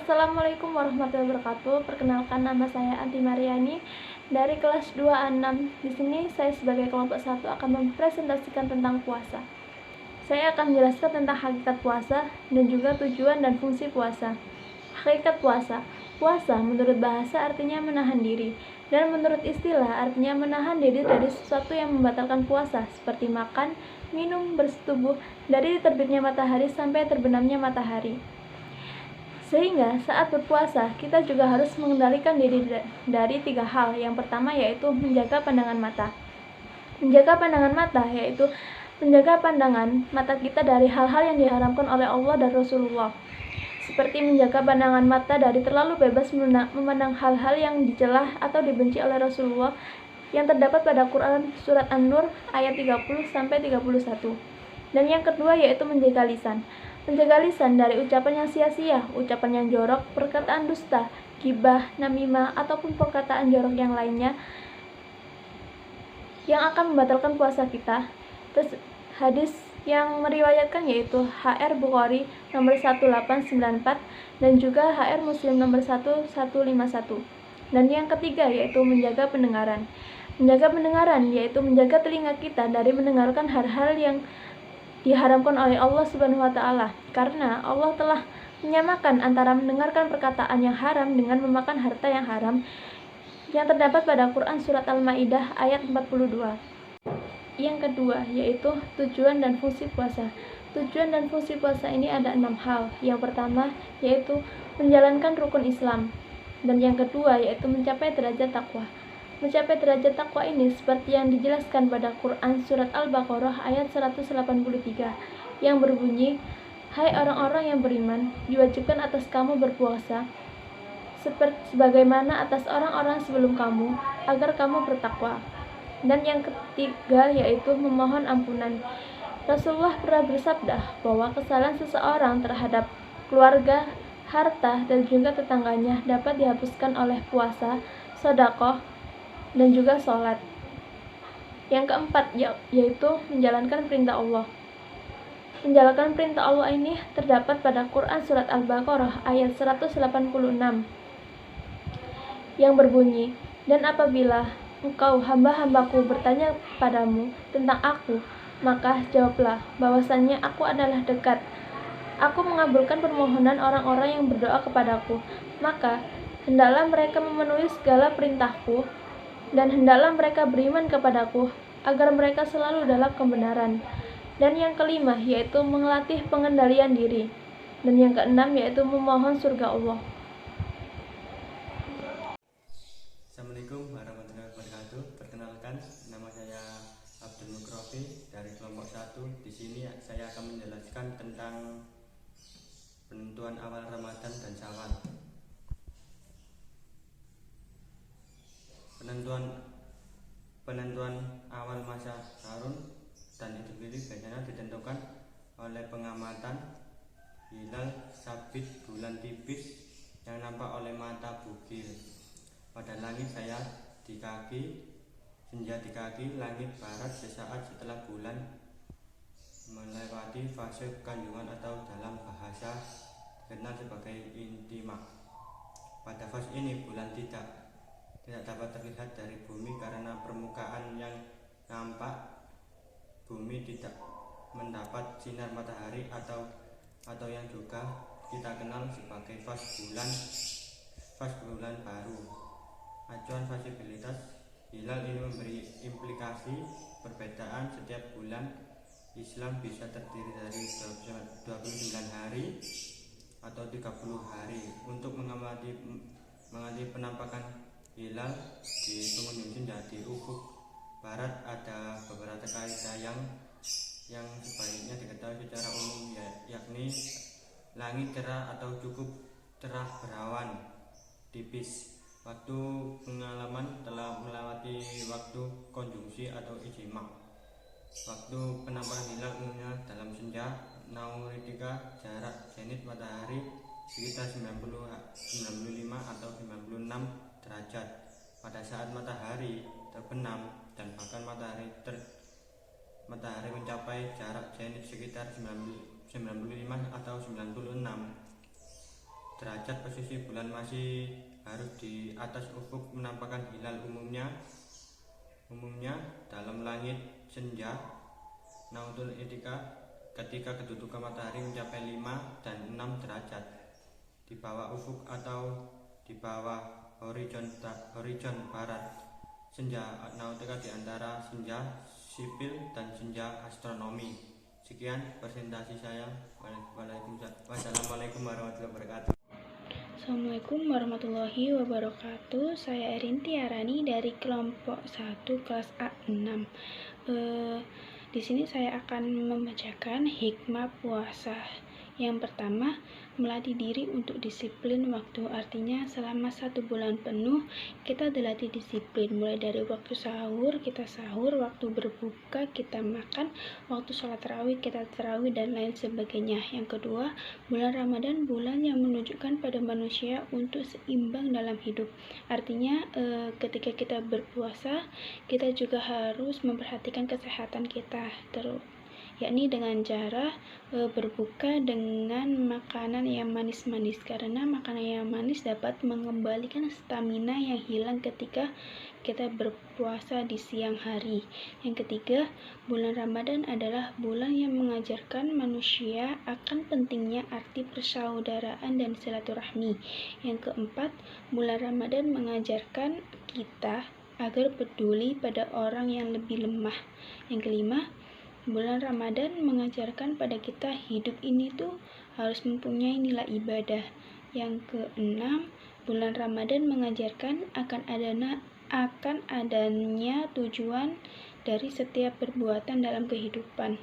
Assalamualaikum warahmatullahi wabarakatuh. Perkenalkan, nama saya Anti Mariani dari kelas 2A6. Di sini saya sebagai kelompok 1 akan mempresentasikan tentang puasa. Saya akan menjelaskan tentang hakikat puasa dan juga tujuan dan fungsi puasa. Hakikat puasa. Puasa menurut bahasa artinya menahan diri, dan menurut istilah artinya menahan diri dari sesuatu yang membatalkan puasa, seperti makan, minum, bersetubuh dari terbitnya matahari sampai terbenamnya matahari. Sehingga saat berpuasa, kita juga harus mengendalikan diri dari 3 hal. Yang pertama yaitu menjaga pandangan mata. Menjaga pandangan mata yaitu menjaga pandangan mata kita dari hal-hal yang diharamkan oleh Allah dan Rasulullah. Seperti menjaga pandangan mata dari terlalu bebas memandang hal-hal yang dicela atau dibenci oleh Rasulullah yang terdapat pada Quran Surat An-Nur ayat 30-31. Dan yang kedua yaitu menjaga lisan. Menjaga lisan dari ucapan yang sia-sia, ucapan yang jorok, perkataan dusta, ghibah, namimah, ataupun perkataan jorok yang lainnya yang akan membatalkan puasa kita. Terus hadis yang meriwayatkan yaitu HR Bukhari nomor 1894 dan juga HR Muslim nomor 1151. Dan yang ketiga yaitu menjaga pendengaran. Menjaga pendengaran yaitu menjaga telinga kita dari mendengarkan hal-hal yang diharamkan oleh Allah Subhanahu wa Ta'ala, karena Allah telah menyamakan antara mendengarkan perkataan yang haram dengan memakan harta yang haram yang terdapat pada Quran Surat Al-Ma'idah ayat 42. Yang kedua yaitu tujuan dan fungsi puasa. Tujuan dan fungsi puasa ini ada 6 hal. Yang pertama yaitu menjalankan rukun Islam, dan yang kedua yaitu mencapai derajat takwa. Mencapai derajat takwa ini seperti yang dijelaskan pada Quran Surat Al-Baqarah ayat 183 yang berbunyi, "Hai orang-orang yang beriman, diwajibkan atas kamu berpuasa sebagaimana atas orang-orang sebelum kamu, agar kamu bertakwa." Dan yang ketiga yaitu memohon ampunan. Rasulullah pernah bersabda bahwa kesalahan seseorang terhadap keluarga, harta, dan juga tetangganya dapat dihapuskan oleh puasa, sedekah, dan juga sholat. Yang keempat yaitu menjalankan perintah Allah. Menjalankan perintah Allah ini terdapat pada Quran Surat Al-Baqarah ayat 186 yang berbunyi, "Dan apabila engkau hamba-hambaku bertanya padamu tentang aku, maka jawablah bahwasannya aku adalah dekat. Aku mengabulkan permohonan orang-orang yang berdoa kepadaku. Maka hendaklah mereka memenuhi segala perintahku, dan hendaklah mereka beriman kepadaku, agar mereka selalu dalam kebenaran." Dan yang kelima yaitu melatih pengendalian diri. Dan yang keenam yaitu memohon surga Allah. Assalamualaikum warahmatullahi wabarakatuh. Perkenalkan, nama saya Abdul Mukrofi dari kelompok 1. Di sini saya akan menjelaskan tentang penentuan awal Ramadan dan Syawal. Penentuan awal masa Harun dan Idul Fitri biasanya ditentukan oleh pengamatan hilal sabit bulan tipis yang nampak oleh mata bugil pada langit senja di kaki langit barat sesaat setelah bulan melewati fase kandungan atau dalam bahasa dikenal sebagai intimak. Pada fase ini bulan tidak dapat terlihat dari bumi karena permukaan yang nampak. Bumi tidak mendapat sinar matahari atau yang juga kita kenal sebagai fase bulan baru. Acuan visibilitas hilal ini memberi implikasi perbedaan setiap bulan. Islam bisa terdiri dari 29 hari atau 30 hari. Untuk mengamati penampakan hilal di pengunjung senja di ufuk barat ada beberapa kaidah yang sebaiknya diketahui secara umum, yakni langit cerah atau cukup cerah berawan tipis. Waktu pengalaman telah melewati waktu konjungsi atau ijma. Waktu penampakan hilal umumnya dalam senja nautika, jarak zenit matahari sekitar 95 atau 96 derajat pada saat matahari terbenam, dan bahkan matahari mencapai jarak zenit sekitar 95 atau 96 derajat posisi bulan masih harus di atas ufuk menampakkan hilal umumnya dalam langit senja nautul etika ketika kedudukan matahari mencapai 5 dan 6 derajat di bawah ufuk atau di bawah horizon barat senja nautika di antara senja sipil dan senja astronomi. Sekian presentasi saya. Wassalamualaikum warahmatullahi wabarakatuh. Assalamualaikum warahmatullahi wabarakatuh. Saya Erin Tiarani dari kelompok 1 kelas A6. Di sini saya akan membacakan hikmah puasa. Yang pertama, melatih diri untuk disiplin waktu. Artinya selama 1 bulan penuh kita dilatih disiplin. Mulai dari waktu sahur, kita sahur, waktu berbuka, kita makan, waktu sholat tarawih, kita tarawih, dan lain sebagainya. Yang kedua, bulan Ramadan bulan yang menunjukkan pada manusia untuk seimbang dalam hidup. Artinya ketika kita berpuasa, kita juga harus memperhatikan kesehatan kita, yakni dengan cara berbuka dengan makanan yang manis-manis, karena makanan yang manis dapat mengembalikan stamina yang hilang ketika kita berpuasa di siang hari. Yang ketiga, bulan Ramadan adalah bulan yang mengajarkan manusia akan pentingnya arti persaudaraan dan silaturahmi. Yang keempat, bulan Ramadan mengajarkan kita agar peduli pada orang yang lebih lemah. Yang kelima, bulan Ramadan mengajarkan pada kita hidup ini tuh harus mempunyai nilai ibadah. Yang keenam, bulan Ramadan mengajarkan akan adanya tujuan dari setiap perbuatan dalam kehidupan.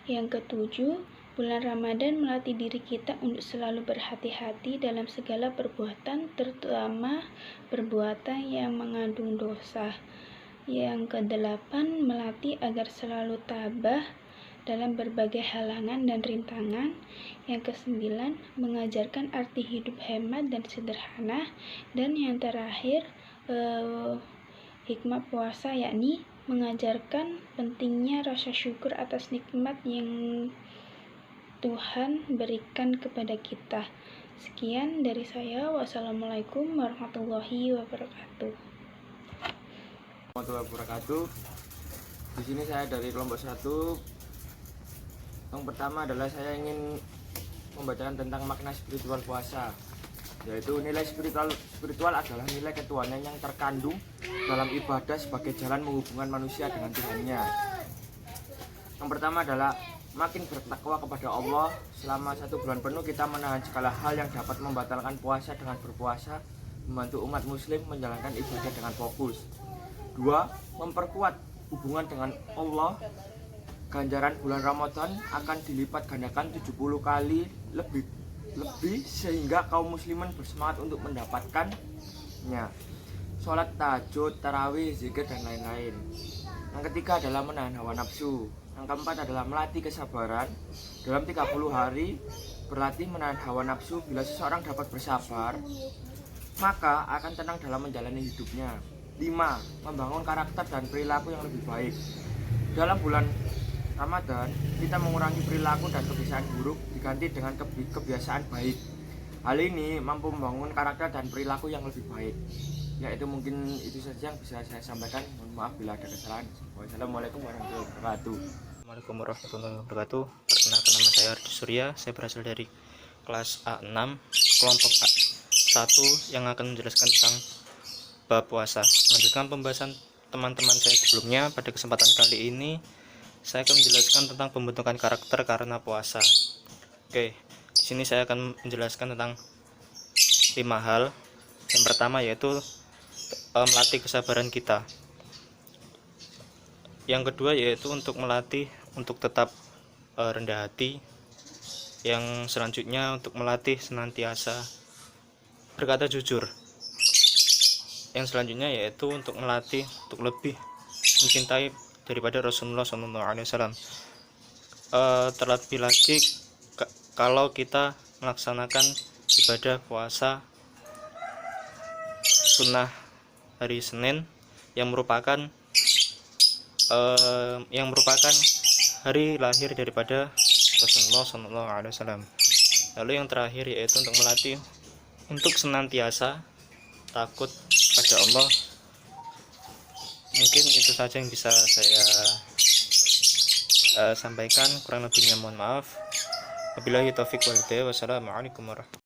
Yang ketujuh, bulan Ramadan melatih diri kita untuk selalu berhati-hati dalam segala perbuatan, terutama perbuatan yang mengandung dosa. Yang kedelapan, melatih agar selalu tabah dalam berbagai halangan dan rintangan. Yang kesembilan, mengajarkan arti hidup hemat dan sederhana. Dan yang terakhir, hikmah puasa, yakni mengajarkan pentingnya rasa syukur atas nikmat yang Tuhan berikan kepada kita. Sekian dari saya. Wassalamualaikum warahmatullahi wabarakatuh. Warahmatullahi wabarakatuh. Di sini saya dari kelompok 1. Yang pertama adalah saya ingin membacakan tentang makna spiritual puasa, yaitu nilai spiritual adalah nilai ketuhanan yang terkandung dalam ibadah sebagai jalan menghubungkan manusia dengan Tuhannya. Yang pertama adalah makin bertakwa kepada Allah. Selama 1 bulan penuh kita menahan segala hal yang dapat membatalkan puasa dengan berpuasa, membantu umat muslim menjalankan ibadah dengan fokus. 2. Memperkuat hubungan dengan Allah. Ganjaran bulan Ramadan akan dilipat gandakan 70 kali lebih sehingga kaum muslimin bersemangat untuk mendapatkannya. Sholat tahajud, tarawih, zikir, dan lain-lain. Yang ketiga adalah menahan hawa nafsu. Yang keempat adalah melatih kesabaran. Dalam 30 hari berlatih menahan hawa nafsu. Bila seseorang dapat bersabar, maka akan tenang dalam menjalani hidupnya. 5. Membangun karakter dan perilaku yang lebih baik. Dalam bulan Ramadan, kita mengurangi perilaku dan kebiasaan buruk diganti dengan kebiasaan baik. Hal ini mampu membangun karakter dan perilaku yang lebih baik. Ya, itu mungkin itu saja yang bisa saya sampaikan. Mohon maaf bila ada kesalahan. Wassalamualaikum warahmatullahi wabarakatuh. Assalamualaikum warahmatullahi wabarakatuh. Perkenalkan, nama saya Ardi Surya. Saya berasal dari kelas A6, kelompok A1 yang akan menjelaskan tentang bab puasa. Melanjutkan pembahasan teman-teman saya sebelumnya, pada kesempatan kali ini saya akan menjelaskan tentang pembentukan karakter karena puasa. Oke, di sini saya akan menjelaskan tentang 5 hal. Yang pertama yaitu melatih kesabaran kita. Yang kedua yaitu untuk melatih untuk tetap rendah hati. Yang selanjutnya untuk melatih senantiasa berkata jujur. Yang selanjutnya yaitu untuk melatih untuk lebih mencintai daripada Rasulullah SAW. Terlebih lagi kalau kita melaksanakan ibadah puasa sunnah hari Senin yang merupakan hari lahir daripada Rasulullah SAW. Lalu yang terakhir yaitu untuk melatih untuk senantiasa takut pada Allah. Mungkin itu saja yang bisa saya sampaikan, kurang lebihnya mohon maaf. Wabillahi taufiq wal hidayah. Wassalamualaikum warahmatullahi wabarakatuh.